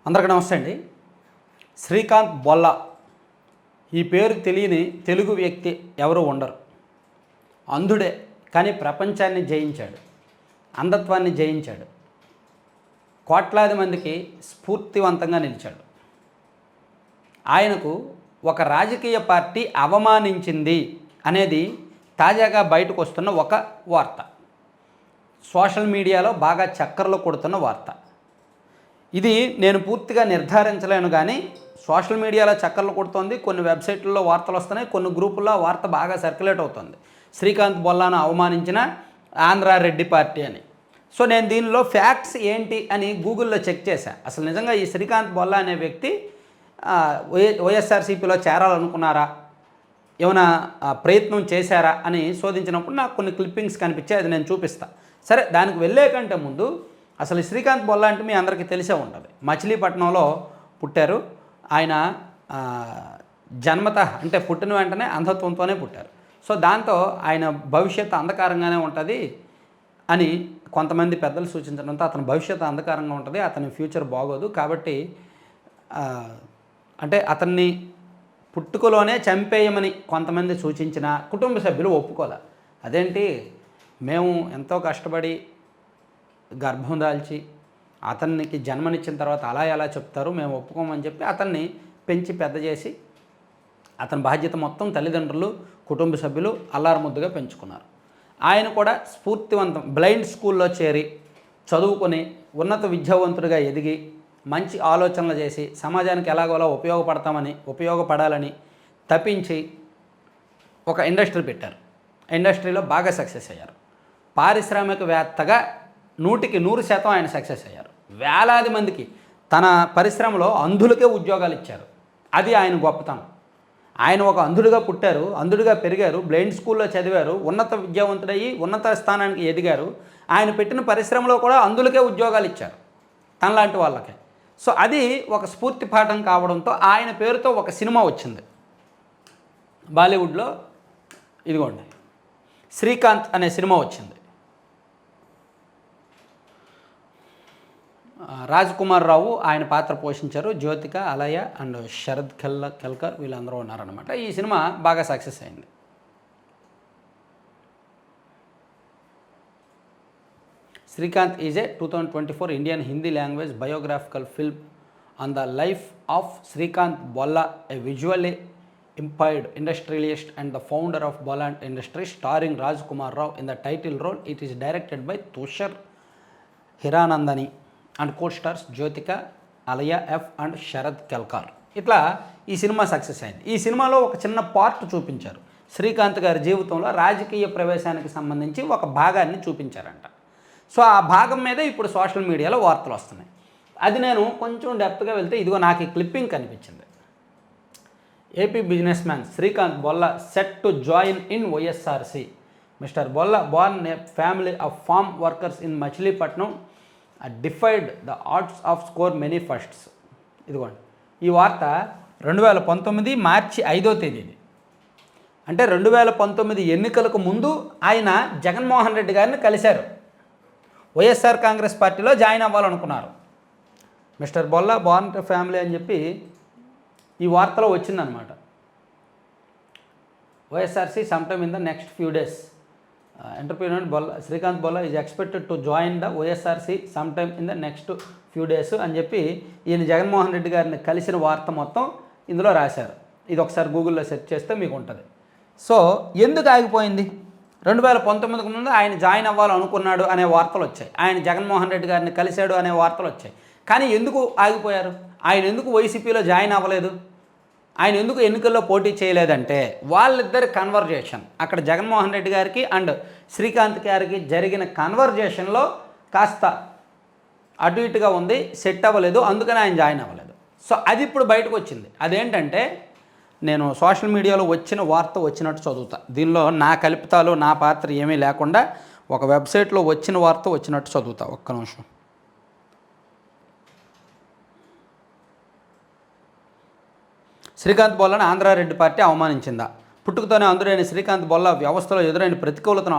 అందరికీ నమస్తే అండి. శ్రీకాంత్ బొల్లా ఈ పేరు తెలియని తెలుగు వ్యక్తి ఎవరు ఉండరు. అంధుడే కానీ ప్రపంచాన్ని జయించాడు, అంధత్వాన్ని జయించాడు, కోట్లాది మందికి స్ఫూర్తివంతంగా నిలిచాడు. ఆయనకు ఒక రాజకీయ పార్టీ అవమానించింది అనేది తాజాగా బయటకు వస్తున్న ఒక వార్త. సోషల్ మీడియాలో బాగా చక్కర్లు కొడుతున్న వార్త. ఇది నేను పూర్తిగా నిర్ధారించలేను, కానీ సోషల్ మీడియాలో చక్కర్లు కొడుతోంది, కొన్ని వెబ్సైట్లలో వార్తలు వస్తున్నాయి, కొన్ని గ్రూపుల్లో వార్త బాగా సర్క్యులేట్ అవుతుంది. శ్రీకాంత్ బొల్లాను అవమానించిన ఆంధ్రారెడ్డి పార్టీ అని. సో నేను దీనిలో ఫ్యాక్ట్స్ ఏంటి అని గూగుల్లో చెక్ చేశాను. అసలు నిజంగా ఈ శ్రీకాంత్ బొల్లా అనే వ్యక్తి వైఎస్ఆర్సీపీలో చేరాలనుకున్నారా, ఏమైనా ప్రయత్నం చేశారా అని శోధించినప్పుడు నాకు కొన్ని క్లిప్పింగ్స్ కనిపించాయి. అది నేను చూపిస్తాను. సరే, దానికి వెళ్ళే కంటే ముందు అసలు శ్రీకాంత్ బొల్లా అంటే మీ అందరికీ తెలిసే ఉంటుంది. మచిలీపట్నంలో పుట్టారు. ఆయన జన్మతః అంటే పుట్టిన వెంటనే అంధత్వంతోనే పుట్టారు. సో దాంతో ఆయన భవిష్యత్తు అంధకారంగానే ఉంటుంది అని కొంతమంది పెద్దలు సూచించడంతో అతని భవిష్యత్తు అంధకారంగా ఉంటుంది, అతని ఫ్యూచర్ బాగోదు, కాబట్టి అంటే అతన్ని పుట్టుకలోనే చంపేయమని కొంతమంది సూచించిన కుటుంబ సభ్యులు ఒప్పుకోలే. అదేంటి, మేము ఎంతో కష్టపడి గర్భం దాల్చి అతనికి జన్మనిచ్చిన తర్వాత అలా ఎలా చెప్తారు, మేము ఒప్పుకోమని చెప్పి అతన్ని పెంచి పెద్ద చేసి అతని బాధ్యత మొత్తం తల్లిదండ్రులు కుటుంబ సభ్యులు అల్లారముద్దుగా పెంచుకున్నారు. ఆయన కూడా స్ఫూర్తివంతం బ్లైండ్ స్కూల్లో చేరి చదువుకొని ఉన్నత విద్యావంతుడిగా ఎదిగి మంచి ఆలోచనలు చేసి సమాజానికి ఎలాగోలా ఉపయోగపడాలని తప్పించి ఒక ఇండస్ట్రీ పెట్టారు. ఇండస్ట్రీలో బాగా సక్సెస్ అయ్యారు. పారిశ్రామికవేత్తగా 100% ఆయన సక్సెస్ అయ్యారు. వేలాది మందికి తన పరిశ్రమలో అంధులకే ఉద్యోగాలు ఇచ్చారు. అది ఆయన గొప్పతనం. ఆయన ఒక అంధుడిగా పుట్టారు, అంధుడిగా పెరిగారు, బ్లైండ్ స్కూల్లో చదివారు, ఉన్నత విద్యావంతుడయ్యి ఉన్నత స్థానానికి ఎదిగారు. ఆయన పెట్టిన పరిశ్రమలో కూడా అంధులకే ఉద్యోగాలు ఇచ్చారు, తనలాంటి వాళ్ళకే. సో అది ఒక స్ఫూర్తి పాఠం కావడంతో ఆయన పేరుతో ఒక సినిమా వచ్చింది బాలీవుడ్లో. ఇదిగోండి, శ్రీకాంత్ అనే సినిమా వచ్చింది. రాజ్ కుమార్ రావు ఆయన పాత్ర పోషించారు. జ్యోతిక, అలయ అండ్ శరద్ కెల్కర్ వీళ్ళందరూ ఉన్నారనమాట. ఈ సినిమా బాగా సక్సెస్ అయింది. Srikanth is a 2024 Indian Hindi language biographical film on the life of Srikanth Bolla, a visually impaired industrialist and the founder of Bollant industry, starring Raj Kumar Rao in the title role. It is directed by Tushar Hiranandani and co stars Jyothika, Alaya F and Sharad Kelkar. ఇట్లా ఈ cinema success అయింది. ఈ సినిమాలో ఒక చిన్న part చూపించారు. శ్రీకాంత్ గారి జీవితంలో రాజకీయ ప్రవేశానికి సంబంధించి ఒక భాగాన్ని చూపించారంట. సో ఆ భాగం మీద ఇప్పుడు సోషల్ మీడియాలో వార్తలు వస్తున్నాయి. అది నేను కొంచెం డెప్త్గా వెళ్తే ఇదిగో నాకు ఈ క్లిప్పింగ్ కనిపించింది. AP business man Srikanth Bolla set to join in YSRC. Mister Bolla born a family of farm workers in Machilipatnam defied the odds of score many firsts. ఇదిగోండి, ఈ వార్త 2019 మార్చి 5వ తేదీది. అంటే 2019 ఎన్నికలకు ముందు ఆయన జగన్మోహన్ రెడ్డి గారిని కలిశారు. వైఎస్ఆర్ కాంగ్రెస్ పార్టీలో జాయిన్ అవ్వాలనుకున్నారు. Mister Bolla born to family అని చెప్పి ఈ వార్తలో వచ్చిందనమాట. YSRC sometime in the next few days. Entrepreneur Bolla Srikanth Bolla is expected to join the YSRC sometime in the next few days అని చెప్పి ఈయన జగన్మోహన్ రెడ్డి గారిని కలిసిన వార్త మొత్తం ఇందులో రాశారు. ఇది ఒకసారి గూగుల్లో సెర్చ్ చేస్తే మీకు ఉంటుంది. సో ఎందుకు ఆగిపోయింది? 2019కు ముందు ఆయన జాయిన్ అవ్వాలనుకున్నాడు అనే వార్తలు వచ్చాయి, ఆయన జగన్మోహన్ రెడ్డి గారిని కలిశాడు అనే వార్తలు వచ్చాయి. కానీ ఎందుకు ఆగిపోయారు? ఆయన ఎందుకు వైసీపీలో జాయిన్ అవ్వలేదు? ఆయన ఎందుకు ఎన్నికల్లో పోటీ చేయలేదంటే వాళ్ళిద్దరి కన్వర్జేషన్, అక్కడ జగన్మోహన్ రెడ్డి గారికి అండ్ శ్రీకాంత్ గారికి జరిగిన కన్వర్జేషన్లో కాస్త అటు ఇటుగా ఉంది, సెట్ అవ్వలేదు, అందుకని ఆయన జాయిన్ అవ్వలేదు. సో అది ఇప్పుడు బయటకు వచ్చింది. అదేంటంటే నేను సోషల్ మీడియాలో వచ్చిన వార్త వచ్చినట్టు చదువుతా. దీనిలో నా కల్పితాలు నా పాత్ర ఏమీ లేకుండా ఒక వెబ్సైట్లో వచ్చిన వార్త వచ్చినట్టు చదువుతా. ఒక్క నిమిషం. శ్రీకాంత్ బొల్లాను ఆంధ్రారెడ్డి పార్టీ అవమానించిందా? పుట్టుకతోనే అంధుడైన శ్రీకాంత్ బొల్లా వ్యవస్థలో ఎదురైన ప్రతికూలతను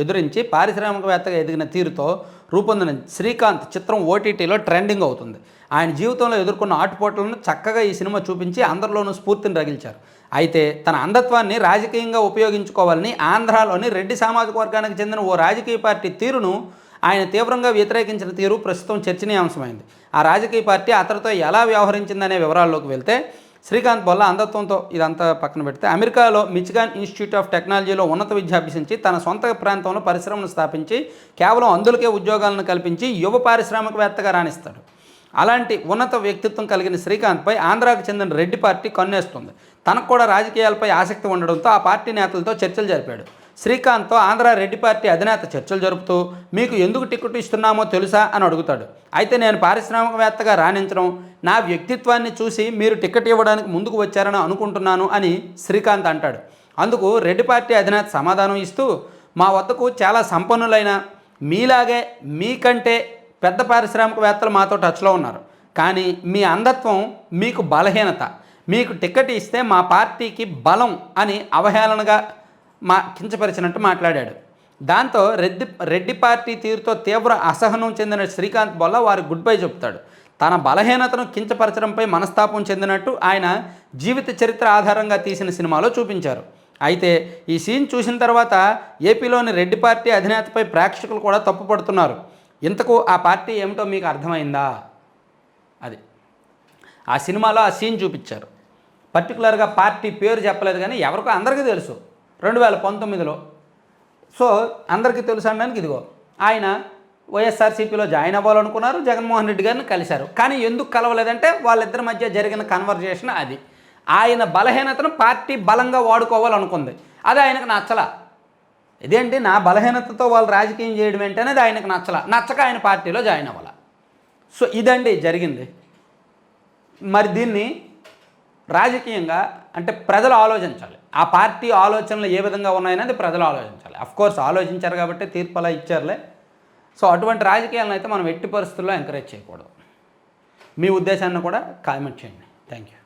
ఎదురించి పారిశ్రామికవేత్తగా ఎదిగిన తీరుతో రూపొందిన శ్రీకాంత్ చిత్రం ఓటీటీలో ట్రెండింగ్ అవుతుంది. ఆయన జీవితంలో ఎదుర్కొన్న ఆటుపోట్లను చక్కగా ఈ సినిమా చూపించి అందరిలోనూ స్ఫూర్తిని రగిల్చారు. అయితే తన అంధత్వాన్ని రాజకీయంగా ఉపయోగించుకోవాలని ఆంధ్రాలోని రెడ్డి సామాజిక వర్గానికి చెందిన ఓ రాజకీయ పార్టీ తీరును ఆయన తీవ్రంగా వ్యతిరేకించిన తీరు ప్రస్తుతం చర్చనీయాంశమైంది. ఆ రాజకీయ పార్టీ అతడితో ఎలా వ్యవహరించిందనే వివరాల్లోకి వెళ్తే, శ్రీకాంత్ బొల్ల అంధత్వంతో ఇదంతా పక్కన పెడితే అమెరికాలో మిచిగాన్ ఇన్స్టిట్యూట్ ఆఫ్ టెక్నాలజీలో ఉన్నత విద్య అభ్యసించి తన సొంత ప్రాంతంలో పరిశ్రమను స్థాపించి కేవలం అందులకే ఉద్యోగాలను కల్పించి యువ పారిశ్రామికవేత్తగా రాణిస్తాడు. అలాంటి ఉన్నత వ్యక్తిత్వం కలిగిన శ్రీకాంత్పై ఆంధ్రాకు చెందిన రెడ్డి పార్టీ కన్నేస్తుంది. తనకు కూడా రాజకీయాలపై ఆసక్తి ఉండడంతో ఆ పార్టీ నేతలతో చర్చలు జరిపాడు. శ్రీకాంత్తో ఆంధ్ర రెడ్డి పార్టీ అధినేత చర్చలు జరుపుతూ మీకు ఎందుకు టికెట్ ఇస్తున్నామో తెలుసా అని అడుగుతాడు. అయితే నేను పారిశ్రామికవేత్తగా రాణించడం, నా వ్యక్తిత్వాన్ని చూసి మీరు టికెట్ ఇవ్వడానికి ముందుకు వచ్చారని అనుకుంటున్నాను అని శ్రీకాంత్ అంటాడు. అందుకు రెడ్డి పార్టీ అధినేత సమాధానం ఇస్తూ, మా వద్దకు చాలా సంపన్నులైన మీలాగే మీకంటే పెద్ద పారిశ్రామికవేత్తలు మాతో టచ్లో ఉన్నారు. కానీ మీ అంధత్వం మీకు బలహీనత. మీకు టికెట్ ఇస్తే మా పార్టీకి బలం అని అవహేళనగా కించపరిచినట్టు మాట్లాడాడు. దాంతో రెడ్డి పార్టీ తీరుతో తీవ్ర అసహనం చెందిన శ్రీకాంత్ బొల్ల వారి గుడ్ బై చెప్తాడు. తన బలహీనతను కించపరచడంపై మనస్తాపం చెందినట్టు ఆయన జీవిత చరిత్ర ఆధారంగా తీసిన సినిమాలో చూపించారు. అయితే ఈ సీన్ చూసిన తర్వాత ఏపీలోని రెడ్డి పార్టీ అధినేతపై ప్రేక్షకులు కూడా తప్పుపడుతున్నారు. ఇంతకు ఆ పార్టీ ఏమిటో మీకు అర్థమైందా? అది ఆ సినిమాలో ఆ సీన్ చూపించారు. పర్టికులర్గా పార్టీ పేరు చెప్పలేదు, కానీ ఎవరికో అందరికీ తెలుసు 2019లో. సో అందరికీ తెలుసు అనడానికి ఇదిగో ఆయన వైఎస్ఆర్సీపీలో జాయిన్ అవ్వాలనుకున్నారు, జగన్మోహన్ రెడ్డి గారిని కలిశారు. కానీ ఎందుకు కలవలేదంటే వాళ్ళిద్దరి మధ్య జరిగిన కన్వర్జేషన్ అది. ఆయన బలహీనతను పార్టీ బలంగా వాడుకోవాలనుకుంది, అది ఆయనకు నచ్చలా. ఇదేంటి నా బలహీనతతో వాళ్ళు రాజకీయం చేయడం ఏంటనేది ఆయనకు నచ్చక ఆయన పార్టీలో జాయిన్ అవ్వాలి. సో ఇదండి జరిగింది. మరి దీన్ని రాజకీయంగా అంటే ప్రజలు ఆలోచించాలి. ఆ పార్టీ ఆలోచనలు ఏ విధంగా ఉన్నాయనేది ప్రజలు ఆలోచించాలి. అఫ్కోర్స్ ఆలోచించారు కాబట్టి తీర్పు అలా ఇచ్చారులే. సో అటువంటి రాజకీయాలను అయితే మనం ఎట్టి పరిస్థితుల్లో ఎంకరేజ్ చేయకూడదు. మీ ఉద్దేశాన్ని కూడా కామెంట్ చేయండి. Thank you.